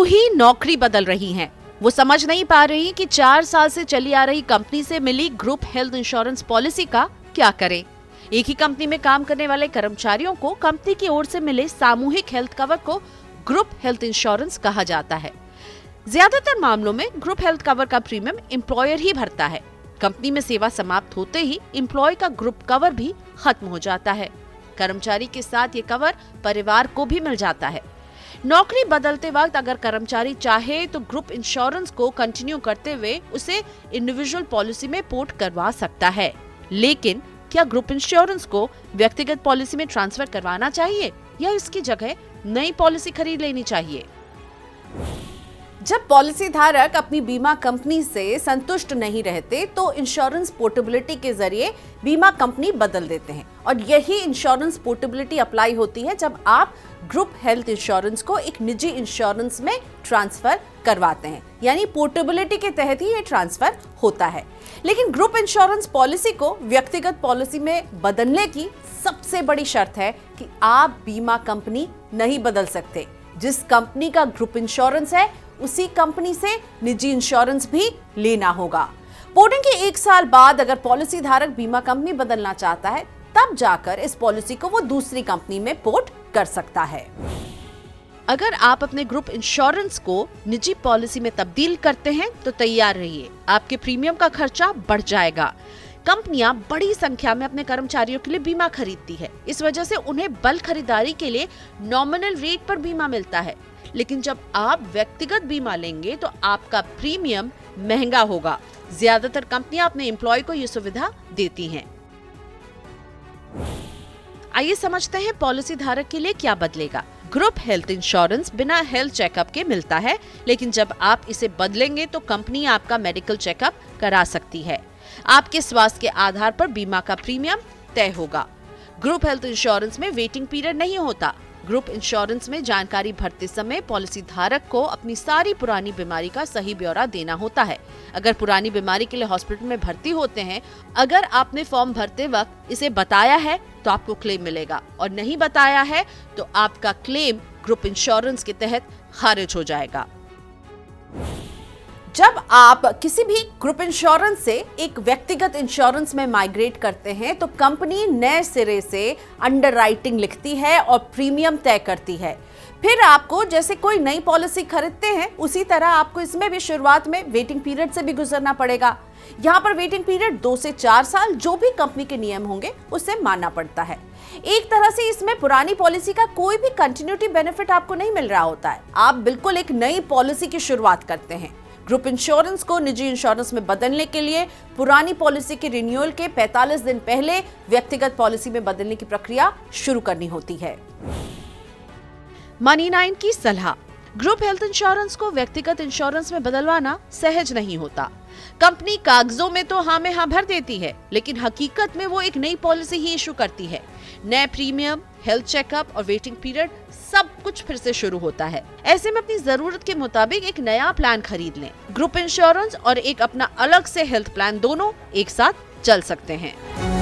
क्यों ही नौकरी बदल रही हैं। वो समझ नहीं पा रही कि 4 साल से चली आ रही कंपनी से मिली ग्रुप हेल्थ इंश्योरेंस पॉलिसी का क्या करें। एक ही कंपनी में काम करने वाले कर्मचारियों को कंपनी की ओर से मिले सामूहिक हेल्थ कवर को ग्रुप हेल्थ इंश्योरेंस कहा जाता है। ज्यादातर मामलों में ग्रुप हेल्थ कवर का प्रीमियम एम्प्लॉयर ही भरता है। कंपनी में सेवा समाप्त होते ही एम्प्लॉय का ग्रुप कवर भी खत्म हो जाता है। कर्मचारी के साथ ये कवर परिवार को भी मिल जाता है। नौकरी बदलते वक्त अगर कर्मचारी चाहे तो ग्रुप इंश्योरेंस को कंटिन्यू करते हुए उसे इंडिविजुअल पॉलिसी में पोर्ट करवा सकता है। लेकिन क्या ग्रुप इंश्योरेंस को व्यक्तिगत पॉलिसी में ट्रांसफर करवाना चाहिए या इसकी जगह नई पॉलिसी खरीद लेनी चाहिए? जब पॉलिसी धारक अपनी बीमा कंपनी से संतुष्ट नहीं रहते तो इंश्योरेंस पोर्टेबिलिटी के जरिए बीमा कंपनी बदल देते हैं और यही इंश्योरेंस पोर्टेबिलिटी अप्लाई होती है जब आप ग्रुप हेल्थ इंश्योरेंस को एक निजी इंश्योरेंस में ट्रांसफर करवाते हैं, यानी पोर्टेबिलिटी के तहत ही ये ट्रांसफर होता है। लेकिन ग्रुप इंश्योरेंस पॉलिसी को व्यक्तिगत पॉलिसी में बदलने की सबसे बड़ी शर्त है कि आप बीमा कंपनी नहीं बदल सकते। जिस कंपनी का ग्रुप इंश्योरेंस है उसी कंपनी से निजी इंश्योरेंस भी लेना होगा। पोर्टिंग के 1 साल बाद अगर पॉलिसी धारक बीमा कंपनी बदलना चाहता है तब जाकर इस पॉलिसी को वो दूसरी कंपनी में पोर्ट कर सकता है। अगर आप अपने ग्रुप इंश्योरेंस को निजी पॉलिसी में तब्दील करते हैं तो तैयार रहिए, आपके प्रीमियम का खर्चा बढ़ जाएगा। कंपनियां बड़ी संख्या में अपने कर्मचारियों के लिए बीमा खरीदती है। इस वजह से उन्हें बल्क खरीदारी के लिए नॉमिनल रेट पर बीमा मिलता है। लेकिन जब आप व्यक्तिगत बीमा लेंगे तो आपका प्रीमियम महंगा होगा। ज्यादातर कंपनियां अपने एम्प्लॉय को ये सुविधा देती हैं। आइए समझते हैं पॉलिसी धारक के लिए क्या बदलेगा। ग्रुप हेल्थ इंश्योरेंस बिना हेल्थ चेकअप के मिलता है, लेकिन जब आप इसे बदलेंगे तो कंपनी आपका मेडिकल चेकअप करा सकती है। आपके स्वास्थ्य के आधार पर बीमा का प्रीमियम तय होगा। ग्रुप हेल्थ इंश्योरेंस में वेटिंग पीरियड नहीं होता। ग्रुप इंश्योरेंस में जानकारी भरते समय पॉलिसी धारक को अपनी सारी पुरानी बीमारी का सही ब्यौरा देना होता है। अगर पुरानी बीमारी के लिए हॉस्पिटल में भर्ती होते हैं, अगर आपने फॉर्म भरते वक्त इसे बताया है तो आपको क्लेम मिलेगा और नहीं बताया है तो आपका क्लेम ग्रुप इंश्योरेंस के तहत खारिज हो जाएगा। जब आप किसी भी ग्रुप इंश्योरेंस से एक व्यक्तिगत इंश्योरेंस में माइग्रेट करते हैं तो कंपनी नए सिरे से अंडरराइटिंग लिखती है और प्रीमियम तय करती है। फिर आपको जैसे कोई नई पॉलिसी खरीदते हैं उसी तरह आपको इसमें भी शुरुआत में वेटिंग पीरियड से भी गुजरना पड़ेगा। यहाँ पर वेटिंग पीरियड 2 से 4 साल जो भी कंपनी के नियम होंगे उसे मानना पड़ता है। एक तरह से इसमें पुरानी पॉलिसी का कोई भी कंटिन्यूटी बेनिफिट आपको नहीं मिल रहा होता है। आप बिल्कुल एक नई पॉलिसी की शुरुआत करते हैं। ग्रुप इंश्योरेंस को निजी इंश्योरेंस में बदलने के लिए पुरानी पॉलिसी के रिन्यूअल के 45 दिन पहले व्यक्तिगत पॉलिसी में बदलने की प्रक्रिया शुरू करनी होती है। मनी 9 की सलाह। ग्रुप हेल्थ इंश्योरेंस को व्यक्तिगत इंश्योरेंस में बदलवाना सहज नहीं होता। कंपनी कागजों में तो हाँ में हाँ भर देती है, लेकिन हकीकत में वो एक नई पॉलिसी ही इशू करती है। नए प्रीमियम, हेल्थ चेकअप और वेटिंग पीरियड सब कुछ फिर से शुरू होता है। ऐसे में अपनी जरूरत के मुताबिक एक नया प्लान खरीद लें। ग्रुप इंश्योरेंस और एक अपना अलग से हेल्थ प्लान दोनों एक साथ चल सकते हैं।